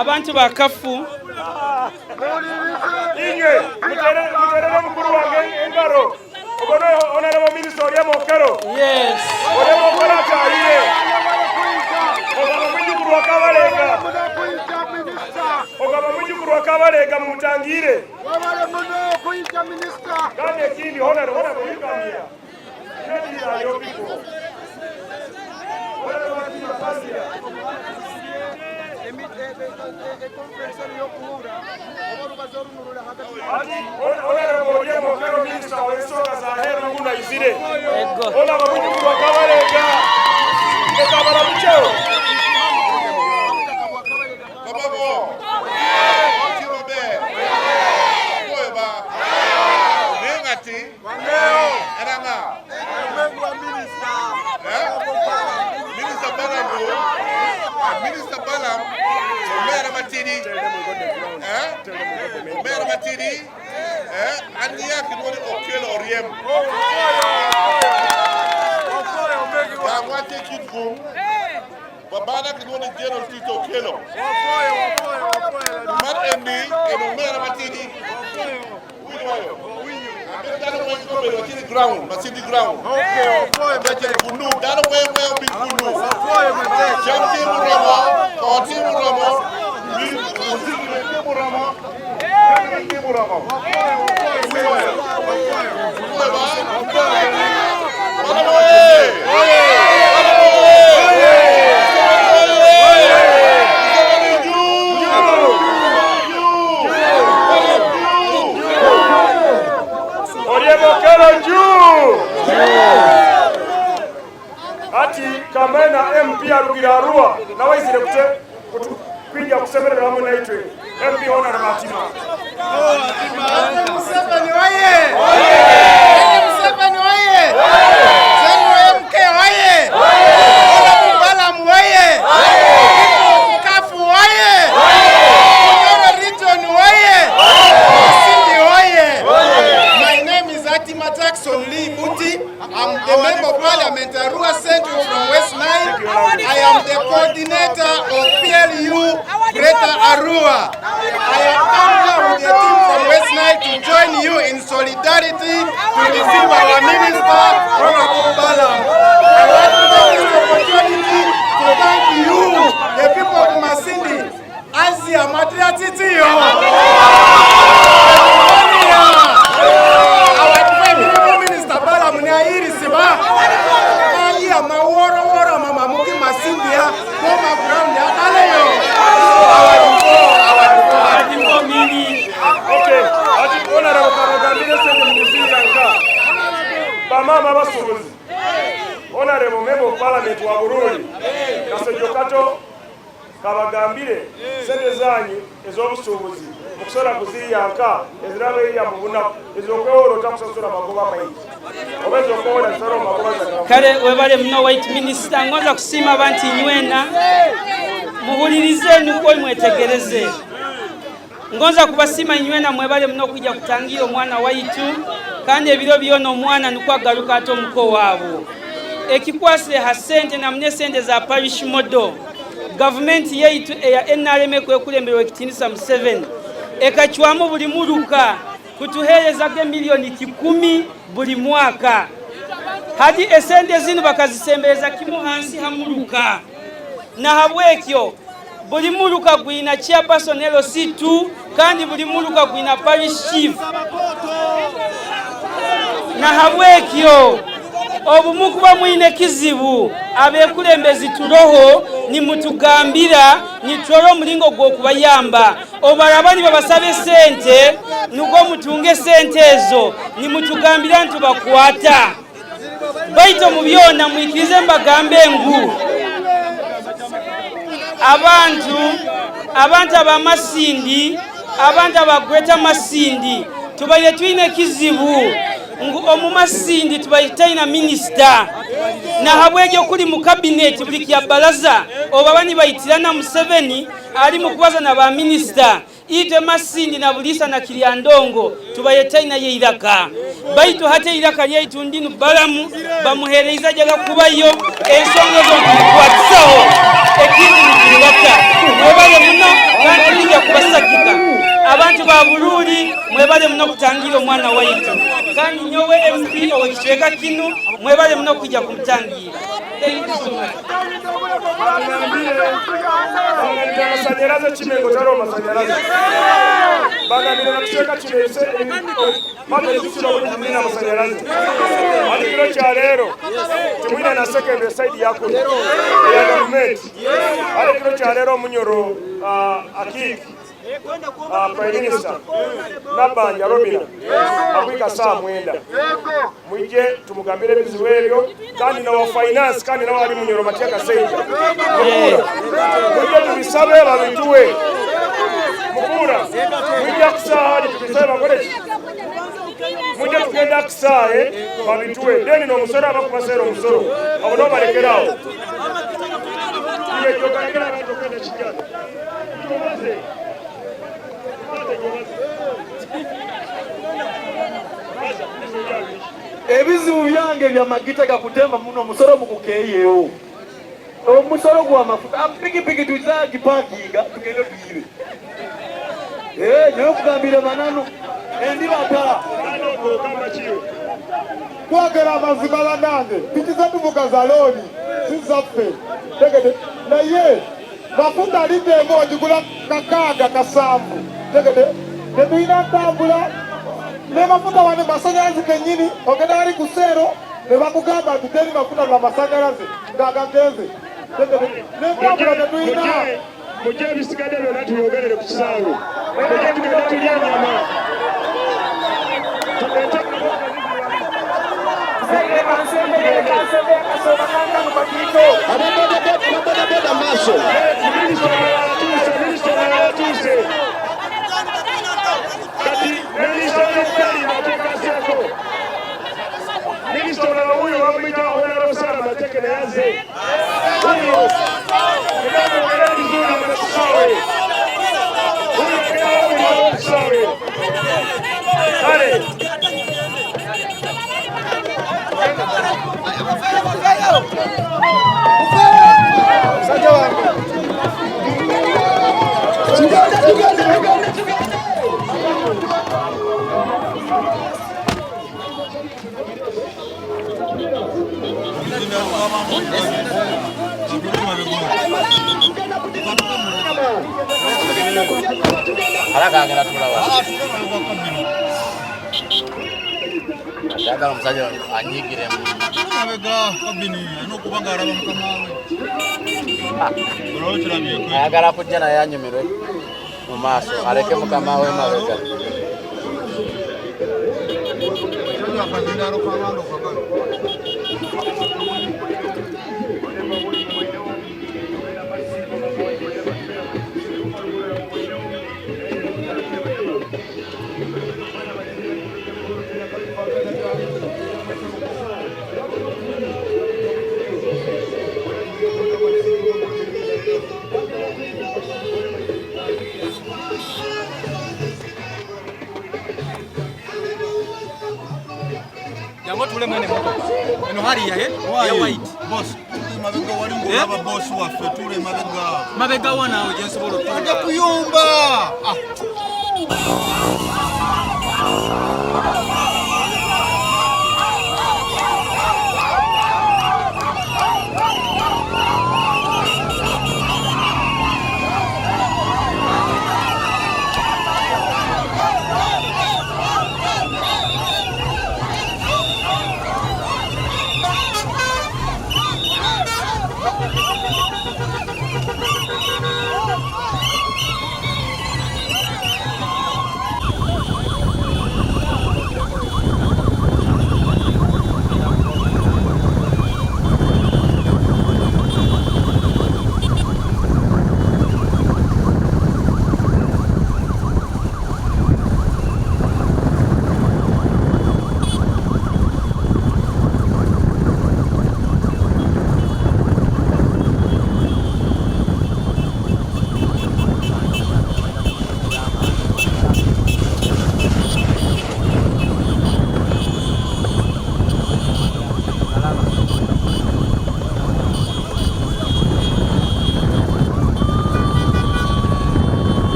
Abantu bakafu inye muterere mukuru wange engaro obono honorable minister ya mokero yes ore mokora kariye ogaba mujukuru wakabalega mutangire kandi ekindi honorable kuyikamira nedi ayo biko Minister Balam, Mayor Matidi, Mayor Matidi, and Yakin Okelo Oriem. I want to take it home. Babana can only general Tito Okelo. Mat Endi, and Mayor Matidi. I'm going to ground, Masindi ground. Okay, okay. Kunu, dano we bi kunu. Jamti murama, koti murama, bi musiki murama. Jamti murama. Ati kamena MP arugira Arua na waizire kwija kusemerera hamwe na itwe MP ona Matima. Museveni waye! Museveni waye! Zenu MK waye! Balamu waye! Kafu waye! Kunyoro region waye! Masindi waye! My name is Atima Jackson Lee Buti. I'm the member of Parliament Arua Central from West Nile. I am the coordinator of PLU Greater Arua. I have come here with a team from West Nile to join you in solidarity to receive our minister, Honorable Balam. I want to take this opportunity to thank you, the people of Masindi, Asia Matriatitio. Mama basubuzi Honorable Member of Parliament wa Burundi Kasejokato kabagambire sente zanyu ezobusubuzi mukusora kuziyanka ezirabe ya mubuna ezokworo takusasura magoba maingi obezo koona soro magoba za kale webale mno White Minister ngoza kusima banti nywena muhulirize nuko mwetegereze ngonza kubasima nywena mwebale mno kujja kutangira omwana waitu kandi ebiro byono omwana nukwa galuka ato muko wabo ekikwase ha sente na mne sente za parish model government yaitu ya NRM kwekulembera ekitinisa mu 7 ekachwamu buli muluka kutuhereza ke milioni 10 buli mwaka hadi esente zinu bakazisembeza kimu hansi hamuluka na habwekyo buli muluka gwina chairperson LC2 kandi buli muluka gwina parish chief na habwekyo obumukuba mwine kizibu abekulembezi turoho ni mutugambira ni toro mulingo gwo kubayamba obarabani babasabe sente nugo mutunge sente ezo ni mutugambira ntubakwata baito mubyona mwikirize mbagambe ngu abantu abamasindi abantu abagweta masindi tubaye twine kizibu ngu omumasindi tubayitaina minister na habwejo kuli mu cabinet buli ya baraza obabani bayitirana mu 7 ali mukubaza na ba minister ite masindi na bulisa na Kiryandongo tubayitaina ye iraka baitu hate iraka yaitu ndinu balamu bamuhereza jaga kubayo ensonga zo kwatsaho ekindi nikiraka mwebale muno kandi nija kubasakika abantu ba Bururi mwebale muno kutangira omwana waitu kandi nyowe MP owekichweka kinu mwebale muno kujja kumutangira Masanyaraze chimengo taro masanyaraze bagabira nakuchweka chimese mate zisiro kunyina masanyaraze alikiro cha lero tumwina na second side yako ya government alikiro cha lero munyoro akiki Prime Minister Nabanja Robina akwika saa mwenda mwije tumugambire biziwelyo kandi na wa finance kandi na wali munyoro matiaka seija mwije tubisabe babituwe mukura mwije kusaa hadi tubisabe bakolechi mwije tugenda kusaa babituwe deni no musoro abakumasero musoro abono balekerao mwije tokanira batokenda chijana ebizibu byange bya magita gakutemba muno musoro mukukeyeyo omusoro gwa mafuta piki tuzaji parkinga tugende tuyibe nyo kugambira manano endi bata kamba chiyo kwagera amazima nange piki zetuvuga za loni sizaffe tegede naye mafuta lita emu ogigula kakaaga kasanvu tegede tetulina ntambula ne mafuta wane masanyalaze kenyini ogenda wali ku seero ne bakugamba nti teri mafuta lwa masanyalaze ng'agagenze tegede n'entambula tetulina. Mujje ebisigadde byonna tuyogerere ku kisaawe mujje tugenda tulya ennyama. Haraka agera tulawa. Agala omusajja anyigiremu. Mabega kabini n'okubanga alaba mukama we. Ayagala kujja naye anyumirwe mu maaso aleke mukama we mabega. Jango tule mwene moto. Eno hali ya white. Boss. Mabega wali ngolaba boss waffe tule mabega. Mabega wana ojensobolo tule. Aja kuyumba.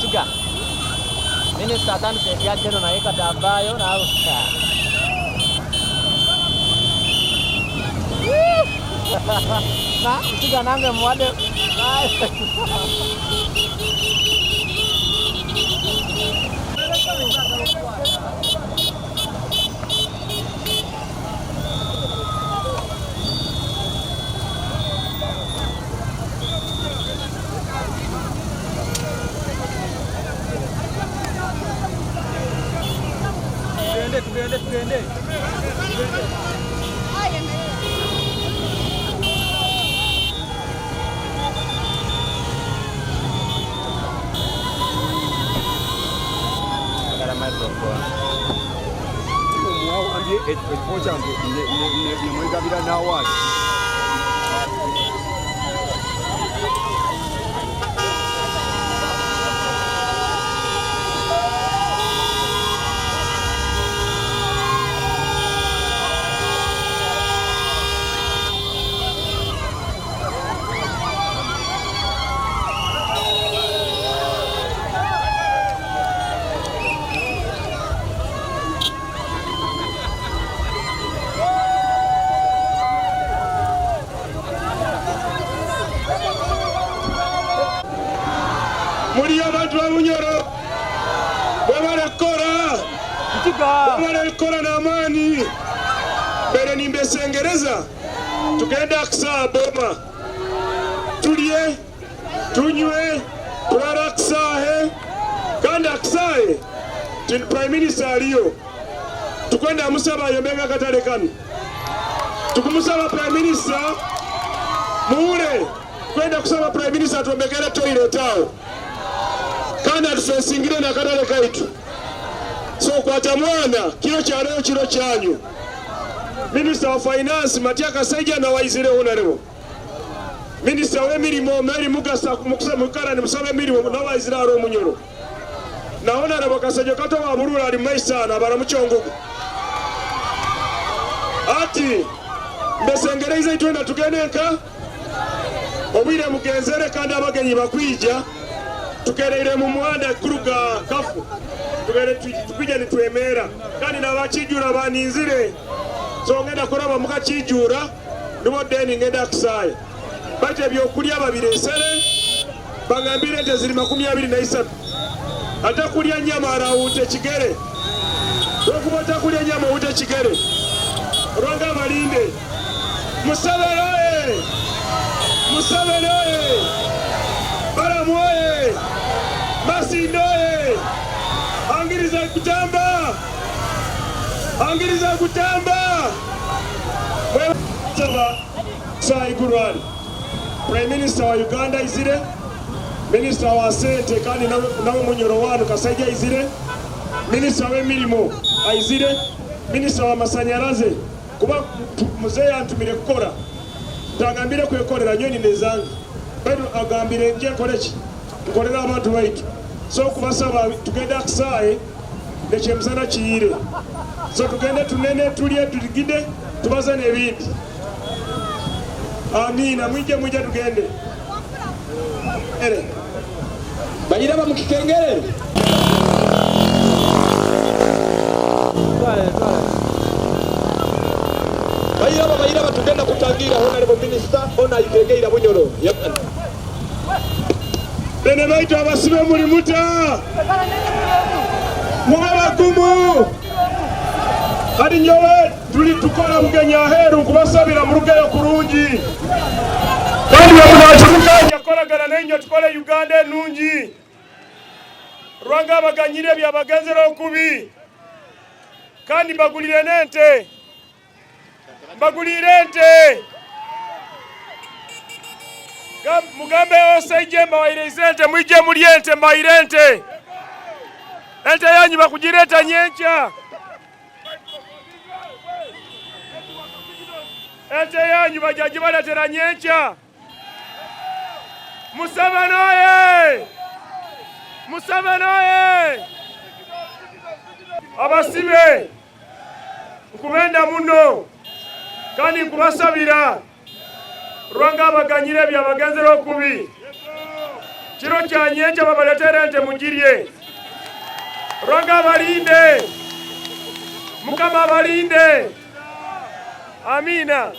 Tiga. Ini satan saya jalan naik ke dabayo na. Nah, tiga nangge muade. Tugende. microphone. Mwawambye ekifo kyange ne mwegabira n'awaali. Muri abantu ba Bunyoro babarekora n'amaani mbere nimbesengereza tugenda Aksa Boma tulye tunywe tulala Aksahe kandi Aksahe tini Prime Minister aliyo tukwenda amusaba ayombenga katale kano tukumusaba Prime Minister muule kwenda kusaba Prime Minister atuombekere toilet awo kandi atusesingire na katale kaitu so kwata mwana kilo cha leo kilo chanyu. Minister wa Finance Matia Kasaija na waizire honorable Minister w'emirimo Mary Mugasa kumukuse mukara ni musabe mirimo na waizire aro Munyoro na honorable Kasaija kato wa Burura ali maisana baramuchongugu ati mbesengereza itwenda tugeneka obwire mugenzere kandi abagenyi bakwija tukereire mu muhanda kuruga kafu tukija nitwemera kandi nabakijura baninzire so ngenda kuraba mukakijura nibo deni ngenda Aksaye bate byokulya babiresere bangambire nte ziri 23 ata kulya nyama arawute kigere okubata kulya nyama ute kigere ronga balinde musabere baramoye masindoye angiriza kutamba Saba Sai Gurwani Prime Minister wa Uganda izire Minister wa Sente kandi nawe Munyoro wanu Kasaija izire Minister w'emirimo aizire Minister wa masanyaraze kuba muzee antumire kukora tangambire kwekorera nyoni nezange bado agambire nje koleki nkolera abantu baitu so kubasaba tugenda Aksaye nechemsana kiyire so tugende tunene tulye tuligide tubaza nebindi. Amina mwije tugende ere bayiraba mukikengere bayiraba tugenda kutangira honorable minister ona ipegeira Bunyoro bene baitu abasibe muri muta mubakumu kadi nyowe tuli tukola mugenya heru kubasabira mu rugeyo kurungi kandi bamunachimuka yakoragana nenyo tukole Uganda nungi rwanga baganyire byabagenzero kubi kandi bagulire nente mugambe oseije mbawairezente mwije muliente mbairente ente yanyu bakugireta nyencha ente yanyu bajaji baletera nyencha Museveni oye abasibe nkubenda muno kandi nkubasabira rwanga baganyire byabagenzero kubi kiro kya nyencha babaletere ente mugirye rwanga balinde mukama balinde amina.